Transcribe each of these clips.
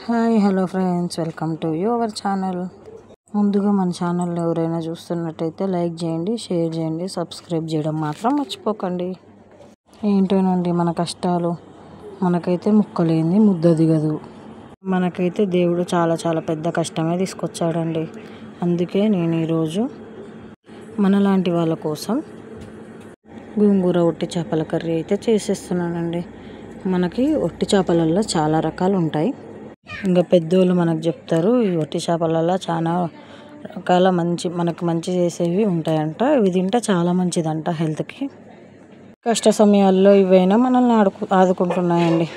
Hi hello friends, welcome to your channel. ముందుగా మన channel ఎవరైనా చూస్తున్నట్టయితే లైక్ చేయండి, షేర్ చేయండి, సబ్స్క్రైబ్ చేయడం మాత్రం మర్చిపోకండి. ఏంటోనండి మన కష్టాలు, మనకైతే ముక్కలేంది ముద్ద దిగదు. మనకైతే దేవుడు చాలా చాలా పెద్ద కష్టమే తీసుకొచ్చాడండి. అందుకే నేను ఈరోజు మనలాంటి వాళ్ళ కోసం గోంగూర ఒట్టి చేపల కర్రీ అయితే చేసేస్తున్నానండి. మనకి ఒట్టి చేపలలో చాలా రకాలు ఉంటాయి. ఇంకా పెద్దోళ్ళు మనకు చెప్తారు ఈ ఒట్టి చేపలలో చాలా రకాల మనకు మంచి చేసేవి ఉంటాయంట. ఇవి తింటే చాలా మంచిదంట హెల్త్కి. కష్ట సమయాల్లో ఇవైనా మనల్ని ఆదుకుంటున్నాయండి.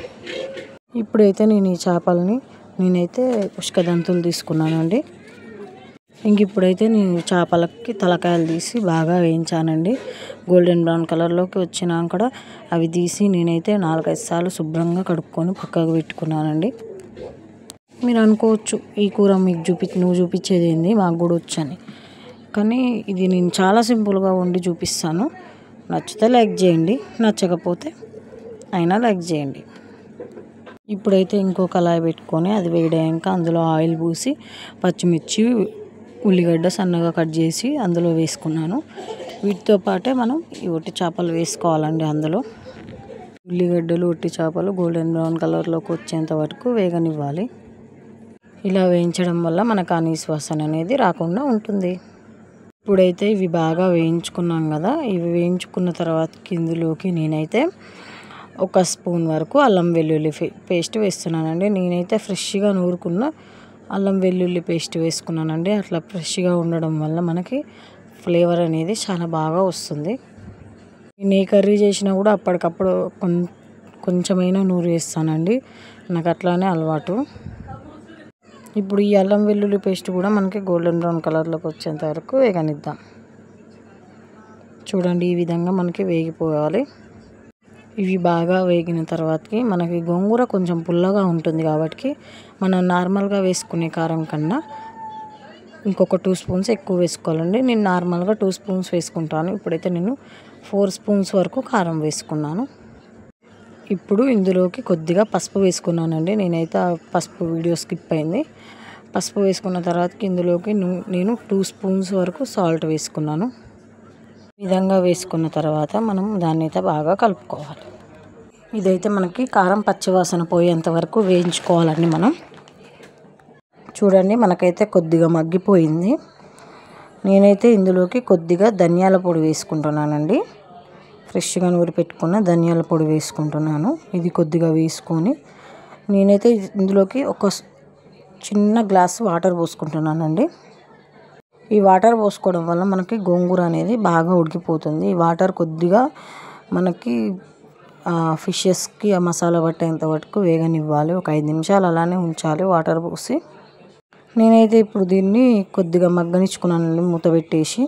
ఇప్పుడైతే నేను ఈ చేపల్ని పుష్కదంతులు తీసుకున్నానండి. ఇప్పుడైతే నేను చేపలకి తలకాయలు తీసి బాగా వేయించానండి. గోల్డెన్ బ్రౌన్ కలర్లోకి వచ్చినాక కూడా అవి తీసి నేనైతే 4-5 సార్లు శుభ్రంగా కడుక్కొని పక్కకు పెట్టుకున్నానండి. మీరు అనుకోవచ్చు ఈ కూర నువ్వు చూపించేది ఏంది, మాకు కూడా వచ్చని. కానీ ఇది నేను చాలా సింపుల్గా వండి చూపిస్తాను. నచ్చితే లైక్ చేయండి, నచ్చకపోతే అయినా లైక్ చేయండి. ఇప్పుడైతే ఇంకో కళాయి పెట్టుకొని అది వేడయ్యాక అందులో ఆయిల్ పూసి పచ్చిమిర్చి, ఉల్లిగడ్డ సన్నగా కట్ చేసి అందులో వేసుకున్నాను. వీటితో పాటే మనం ఈ ఒట్టి చేపలు వేసుకోవాలండి. అందులో ఉల్లిగడ్డలు, ఒట్టి చేపలు గోల్డెన్ బ్రౌన్ కలర్లోకి వచ్చేంత వరకు వేగనివ్వాలి. ఇలా వేయించడం వల్ల మనకు ఆ నీసు వాసన అనేది రాకుండా ఉంటుంది. ఇప్పుడైతే ఇవి బాగా వేయించుకున్నాం కదా, ఇవి వేయించుకున్న తర్వాత ఇందులోకి నేనైతే 1 స్పూన్ వరకు అల్లం వెల్లుల్లి పేస్ట్ వేస్తున్నానండి. నేనైతే ఫ్రెష్గా నూరుకున్న అల్లం వెల్లుల్లి పేస్ట్ వేసుకున్నానండి. అట్లా ఫ్రెష్గా ఉండడం వల్ల మనకి ఫ్లేవర్ అనేది చాలా బాగా వస్తుంది. నేను ఏ కర్రీ చేసినా కూడా అప్పటికప్పుడు కొంచెమైనా నూరు వేస్తానండి. నాకు అట్లానే అలవాటు. ఇప్పుడు ఈ అల్లం వెల్లుల్లి పేస్ట్ కూడా మనకి గోల్డెన్ బ్రౌన్ కలర్లోకి వచ్చేంత వరకు వేగనిద్దాం. చూడండి ఈ విధంగా మనకి వేగిపోవాలి. ఇవి బాగా వేగిన తర్వాతకి మనకి గోంగూర కొంచెం పుల్లగా ఉంటుంది కాబట్టి మనం నార్మల్గా వేసుకునే కారం కన్నా ఇంకొక 2 స్పూన్స్ ఎక్కువ వేసుకోవాలండి. నేను నార్మల్గా 2 స్పూన్స్ వేసుకుంటాను. ఇప్పుడైతే నేను 4 స్పూన్స్ వరకు కారం వేసుకున్నాను. ఇప్పుడు ఇందులోకి కొద్దిగా పసుపు వేసుకున్నానండి. నేనైతే ఆ పసుపు వీడియో స్కిప్ అయింది. పసుపు వేసుకున్న తర్వాతకి ఇందులోకి నేను 2 స్పూన్స్ వరకు సాల్ట్ వేసుకున్నాను. ఈ విధంగా వేసుకున్న తర్వాత మనం దాన్ని అయితే బాగా కలుపుకోవాలి. ఇదైతే మనకి కారం పచ్చివాసన పోయేంత వరకు వేయించుకోవాలండి మనం. చూడండి మనకైతే కొద్దిగా మగ్గిపోయింది. నేనైతే ఇందులోకి కొద్దిగా ధనియాల పొడి వేసుకుంటున్నానండి. ఫ్రెష్గా నూరి పెట్టుకున్న ధనియాల పొడి వేసుకుంటున్నాను. ఇది కొద్దిగా వేసుకొని నేనైతే ఇందులోకి ఒక చిన్న గ్లాసు వాటర్ పోసుకుంటున్నానండి. ఈ వాటర్ పోసుకోవడం వల్ల మనకి గోంగూర అనేది బాగా ఉడికిపోతుంది. ఈ వాటర్ కొద్దిగా మనకి ఫిషెస్కి ఆ మసాలా పట్టేంత వరకు వేగనివ్వాలి. ఒక 5 నిమిషాలు అలానే ఉంచాలి వాటర్ పోసి. నేనైతే ఇప్పుడు దీన్ని కొద్దిగా మగ్గనిచ్చుకున్నానండి మూత పెట్టేసి.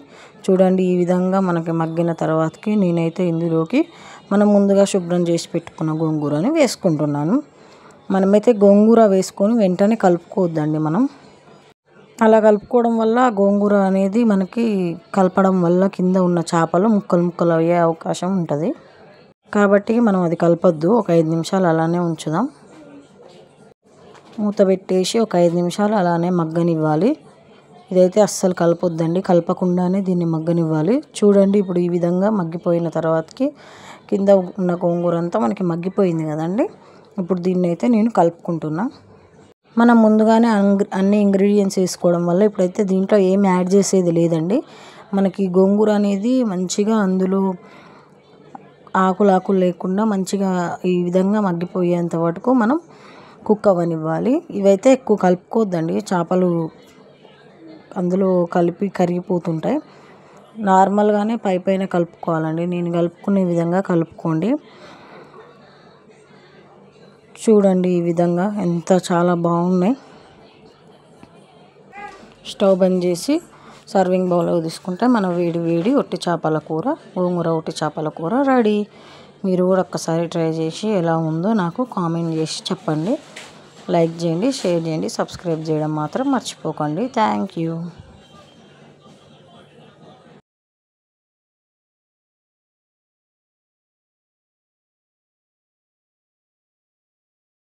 చూడండి ఈ విధంగా మనకి మగ్గిన తర్వాతకి నేనైతే ఇందులోకి మనం ముందుగా శుభ్రం చేసి పెట్టుకున్న గోంగూరని వేసుకుంటున్నాను. మనమైతే గోంగూర వేసుకొని వెంటనే కలుపుకోవద్దండి. మనం అలా కలుపుకోవడం వల్ల గోంగూర అనేది మనకి కలపడం వల్ల కింద ఉన్న చేపలు ముక్కలు అయ్యే అవకాశం ఉంటుంది. కాబట్టి మనం అది కలపొద్దు. ఒక 5 నిమిషాలు అలానే ఉంచుదాం. మూత పెట్టేసి ఒక 5 నిమిషాలు అలానే మగ్గనివ్వాలి. ఇదైతే అస్సలు కలపొద్దండి, కలపకుండానే దీన్ని మగ్గనివ్వాలి. చూడండి ఇప్పుడు ఈ విధంగా మగ్గిపోయిన తర్వాతకి కింద ఉన్న గోంగూర అంతా మనకి మగ్గిపోయింది కదండి. ఇప్పుడు దీన్ని అయితే నేను కలుపుకుంటున్నా. మనం ముందుగానే అన్ని ఇంగ్రీడియంట్స్ వేసుకోవడం వల్ల ఇప్పుడైతే దీంట్లో ఏం యాడ్ చేసేది లేదండి. మనకి గోంగూర అనేది మంచిగా అందులో ఆకులు లేకుండా మంచిగా ఈ విధంగా మగ్గిపోయేంత వరకు మనం కుక్ అవ్వనివ్వాలి. ఇవైతే ఎక్కువ కలుపుకోవద్దండి, చేపలు అందులో కలిపి కరిగిపోతుంటాయి. నార్మల్గానే పైన కలుపుకోవాలండి. నేను కలుపుకునే విధంగా కలుపుకోండి. చూడండి ఈ విధంగా చాలా బాగున్నాయి. స్టవ్ బంద్ చేసి సర్వింగ్ బౌల్లో తీసుకుంటే మన వేడి ఒట్టి చేపల కూర, గోంగూర ఒట్టి చేపల కూర రెడీ. మీరు కూడా ఒక్కసారి ట్రై చేసి ఎలా ఉందో నాకు కామెంట్ చేసి చెప్పండి. లైక్ చేయండి, షేర్ చేయండి, సబ్స్క్రైబ్ చేయడం మాత్రం మర్చిపోకండి. Thank you.